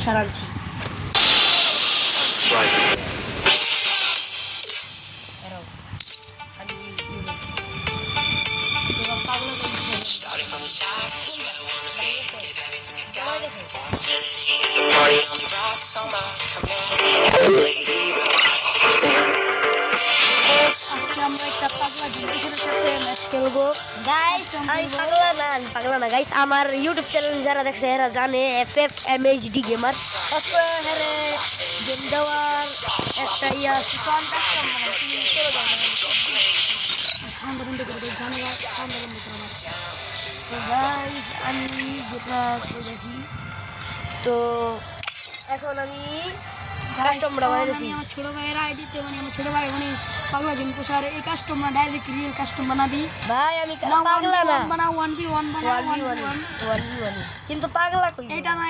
পোষার আনছি আজকে আমরা একটা পাগলা জিনিসের সাথে ম্যাচ খেলবো গাইস। আমি পাগলা না গাইস, আমার ইউটিউব চ্যানেল যারা দেখছে এরা জানে FFMHD গেমার। তারপর হেরে গেম দেওয়ার একটা ইয়া সিকন কাস্টম মানে তুমি চলে যাও সাউন্ড বন্ধ করে দাও, জানো সাউন্ড বন্ধ করে দাও। তো গাইস আমি যেটা করেছি, তো এখন আমি কাস্টমরা বানাইছি। আমার ছোট ভাইয়ের আইডিতে মানে আমার ছোট ভাই মানে পাগলা জিম পোষার এই কাস্টমার ডাইরেক্ট রিয়েল কাস্টম বানাবি ভাই। আমি পাগলা না, বানা 1v1 বানা 1v1 কিন্তু পাগলা কই এটা না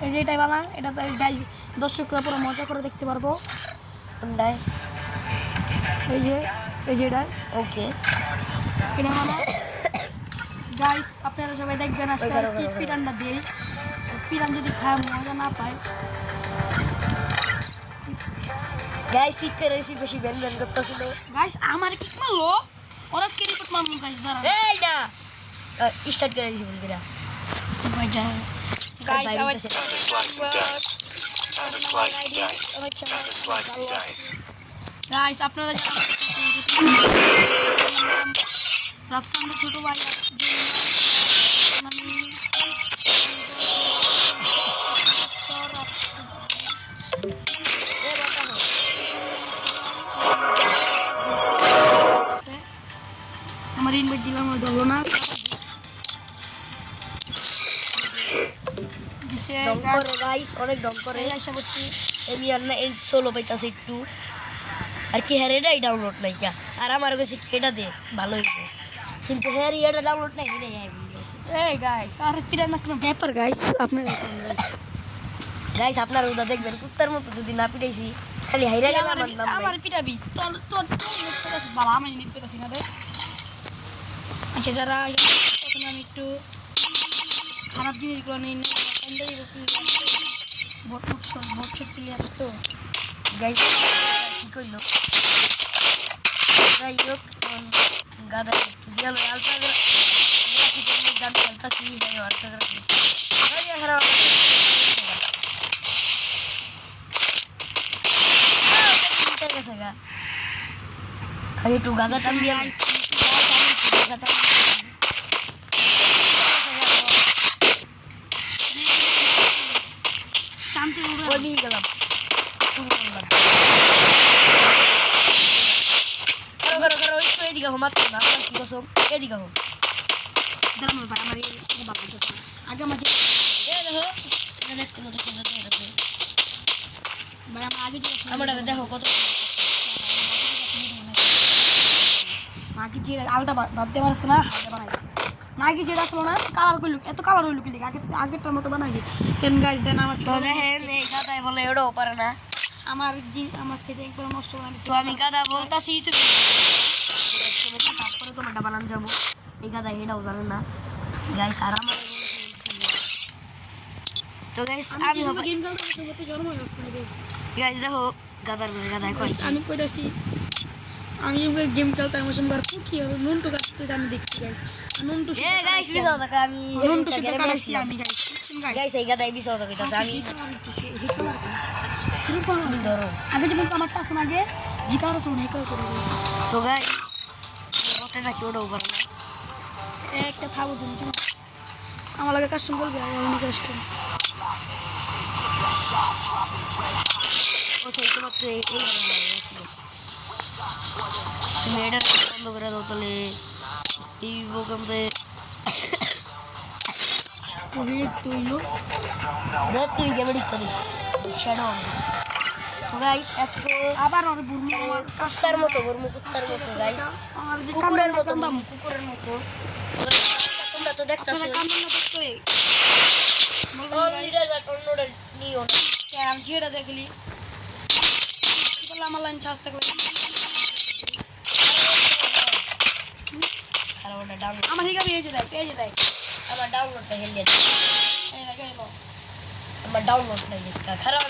এই যে এটাই বানা। এটা তো গাইস দর্শকরা পুরো মজা করে দেখতে পারবো। কোনটাই এই যে এটা ওকে এটা বানা গাইস। আপনারা সবাই দেখবেন আজকে কি পিরানটা দেই। পিরান যদি খায় মজা না পায় গাইস, কি করে এসি বেশি বেন করতেছিল গাইস। আমার কি মারলো ওরা কি রিপোর্ট মারলো গাইস। দাঁড়া এই না স্টার্ট করে দিছি বল কেডা মজা গাইস। গাইস আপনারা রাফসান ছোট ভাই আমার ইনভাইট দিলাম ধরলো না। অনেক ডং করে আশা করছি আমি আর না সোলো পাইতাছে একটু আর কি হ্যাঁ এটাই ডাউনলোড নাই কে আর আমার কাছে এটা দে ভালো হইবে কিন্তু হ্যাঁ এটা ডাউনলোড নাই এই গাইস আর পিরা না কোনো ব্যাপার গাইস। আপনারা গাইস আপনারা ওটা দেখবেন কুত্তার মতো যদি না পিটাইছি খালি হাইরা গেল আমার পিটাবি তোর তোর বাবা আমি নিতে পেতাছি না রে। আচ্ছা যারা তখন আমি একটু খারাপ জিনিসগুলো নিই না ভোট প্লেয়ার তো গাইস কি করলো যাই হোক গাদা গেল আলটা গান খেলতেছি খারাপ গেছে গা আগে একটু গাঁজা টান দিয়ে গেলাম এদিকে হো মাত্র না কি কসম এদিকে হো আগে আমার দেখো কত মাকে যে আলটা ভাবতে পারছে না নাকি যেটা আসলো না কালার করলুক এত কালার হইলুক আগেরটার মতো বানাই কেন গাছ দেন আমার গাদায় বলে এটাও পারে না আমার সেটা একবার নষ্ট করে দিচ্ছে। আমি গাদা বলতাছি তুমি তারপরে তোমারটা বানান যাবো এই গাদা এটাও জানে না গাইস আর আমার তো গাইস আমি গেম খেলতে জন্ম হয়েছে গাইস দেখো গাদায় কইছি আমি কইতাছি আমি গেম খেলতে আমার সঙ্গে আর কি হবে নুনটু কাটতে আমি দেখছি গাইস নুনটু গাইস বিসাও টাকা আমি নুনটু সাথে কাটাইছি আমি গাইস এই গাদায় বিসাও টাকা কইতাছি আমি ধরো আগে যখন আমারটা আছে আগে জিকার শুনে হেকল করে তো গাইস ওটা না কেউ ওভার না একটা খাবো তুমি আমার লাগে কাস্টম বলবে আমি কাস্টম ও সেই তোমার তো এই তুমি এটা বন্ধ করে দাও তাহলে এই প্রোগ্রামে তুই গেমে করি শ্যাডো তো গাইস আজকে আবার ওর বুরমু কুত্তার মতো গাইস আর যে কুকুরের মতো তোমরা তো দেখতাছো কামড় না দেখতে ও লিডার দা টর্নেডো নিও না আমি যেটা দেখলি কি বললাম আমার লাইন চার্জ থাকলে খারাপটা ডাউনলোড আমার হিগা পেয়ে যায় আমার ডাউনলোডটা হেলে এই লাগে এলো আমার ডাউনলোড নাই খারাপ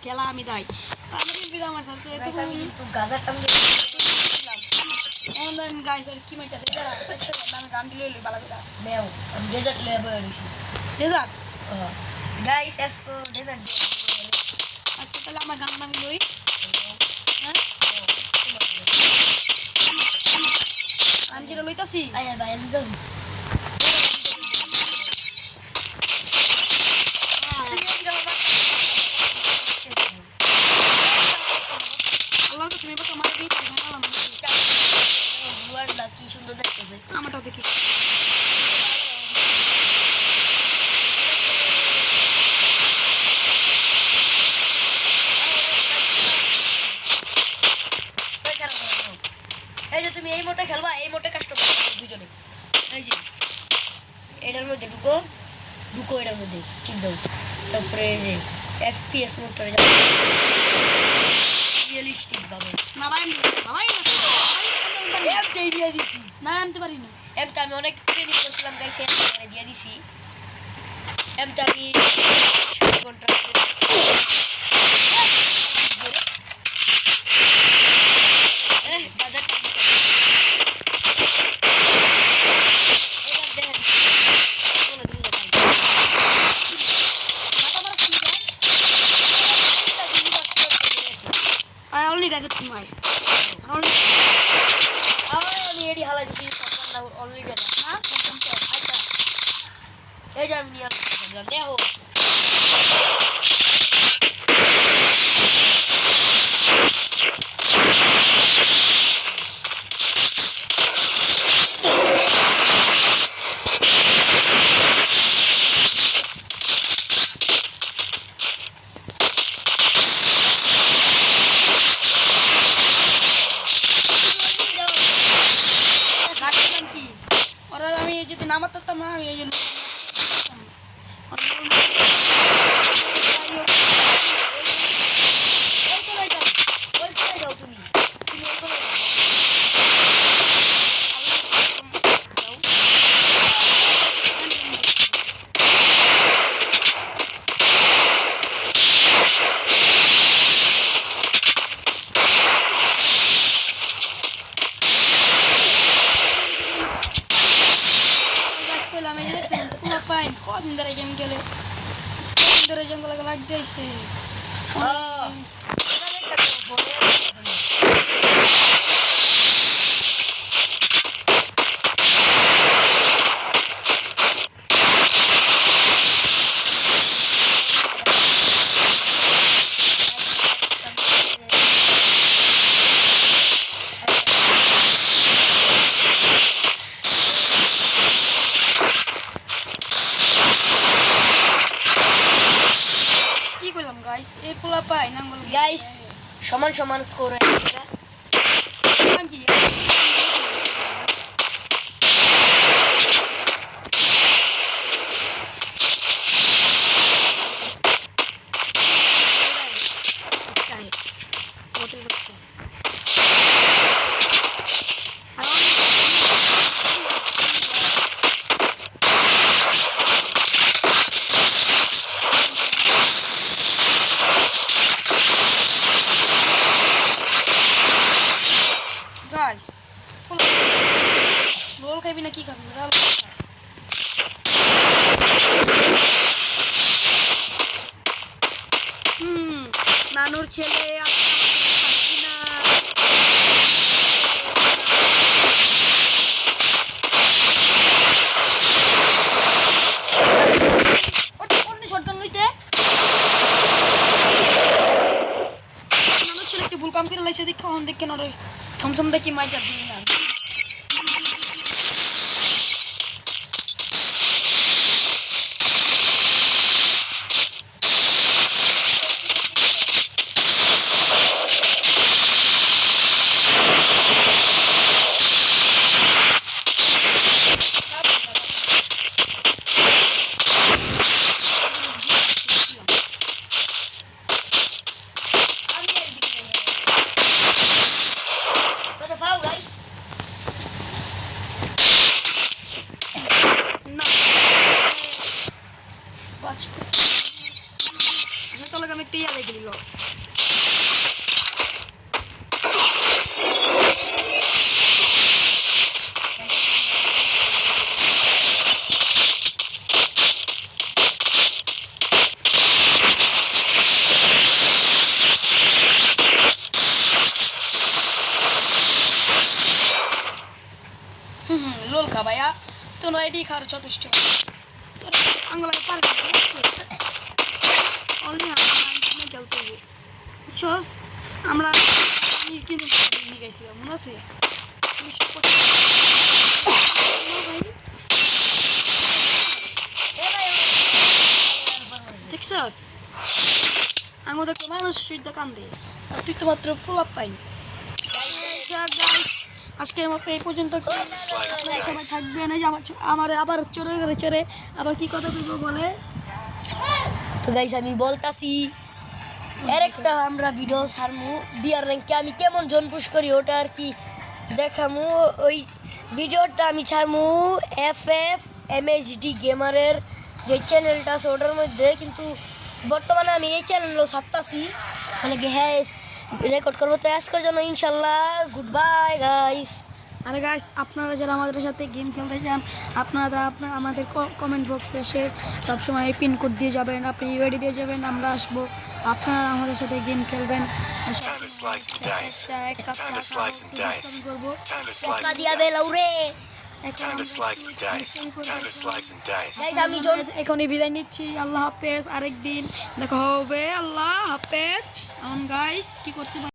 খেলা আমি তাই আমার সাথে কিন্তু গাজার টান এমন ধরেন গাইস আর কি মাইটা আমি গানটি লইলি বালাবিরা নেও আমি ডেজার্ট লয়ে বয়ে গেছি ডেজার্ট গাইস এসকো ডেজার্ট আচ্ছা তাহলে আমার গান আমি লই হ্যাঁ আমি যেটা লইতাছি আয়া ভাই আমি গাছি আল্লাহ তো তুমি আমার বিট বানালাম বুয়ারটা কি সুন্দর দেখতেছে আমারটা দেখি এই যে তুমি এই মোটে খেলবা এই মোটে কষ্ট করবে দুজনে এই যে এটার মধ্যে ঢুকো ঢুকো এটার মধ্যে ঠিক দাও তারপরে এই যে এফপিএস মোটরে যাও রিয়েলিস্টিক ভাবে না ভাই ভাই এম দিয়ে দিছি না আনতে পারি না এমটা আমি অনেক ট্রেনিং করছিলাম গাইস এম দিয়ে দিছি এমটা আমি 7 ঘন্টা বাজার I only does it my already হালাই দিছি অলরেডি না আচ্ছা এই যে আমি নিয়ে আসলাম দেখো আমি যদি নামার তাম না আমি এই জন্য তুমি কদিন ধরে গেম খেলে কদিন ধরে জঙ্গল লাগতে আইছে guys এই পোলা পাই নাঙ্গল গাইস সমান সমান স্কোর হয়ে গেছে guys roll খাবি না কি খাবি roll নানুর ছেলে আজকে আমাদের থাকবি না। অন্য শটগান লইতে নানুর ছেলে একটি ভুল কাম করে লাইছে দেখে অন দেখে না রে থমথম দেখি মাইটা দিই না। What the fuck, guys? না watch তো লাগা আমি টিয়া দেখে দিল লোল খা ভাইয়া তোমরা এটি খাওয়ার যথেষ্ট আঙ্গুলাকে পারবে অনলি আমরা খেলতে হবে বুঝছস আমরা কিন্তু নিয়ে গেছিলাম মনে আছে দেখছস আঙু দেখতে মানুষ সুইদ্ধ কান্দে আর তুই তো মাত্র প্রলাপ পাইনি আজকের মতো এই পর্যন্ত সবাই থাকবে না যে আমার আবার চড়ে আবার কি কথা বলবো বলে তো গাইস আমি বলতাছি আরেকটা আমরা ভিডিও ছাড়মু বিয়ার র্যাঙ্কে আমি কেমন জন পুশ করি ওটা আর কি দেখামু ওই ভিডিওটা আমি ছাড়মু FFMHD গেমারের যে চ্যানেলটা আছে ওটার মধ্যে কিন্তু বর্তমানে আমি এই চ্যানেলও ছাড়তাছি মানে কি হ্যাঁ রেকর্ড করবো তো আজকের জন্য ইনশাল্লাহ গুড বাই গাইস। আরে গাইস আপনারা যারা আমাদের সাথে গেম খেলতে চান আপনারা আমাদের কমেন্ট বক্সে এসে সবসময় পিন কোড দিয়ে যাবেন আপনি ইউআইডি দিয়ে যাবেন আমরা আসবো আপনারা আমাদের সাথে গেম খেলবেন করবো দিয়া বেলাউরে আমি এখনই বিদায় নিচ্ছি আল্লাহ হাফেজ আরেকদিন দেখা হবে আল্লাহ হাফেজ এখন গাইস কি করতে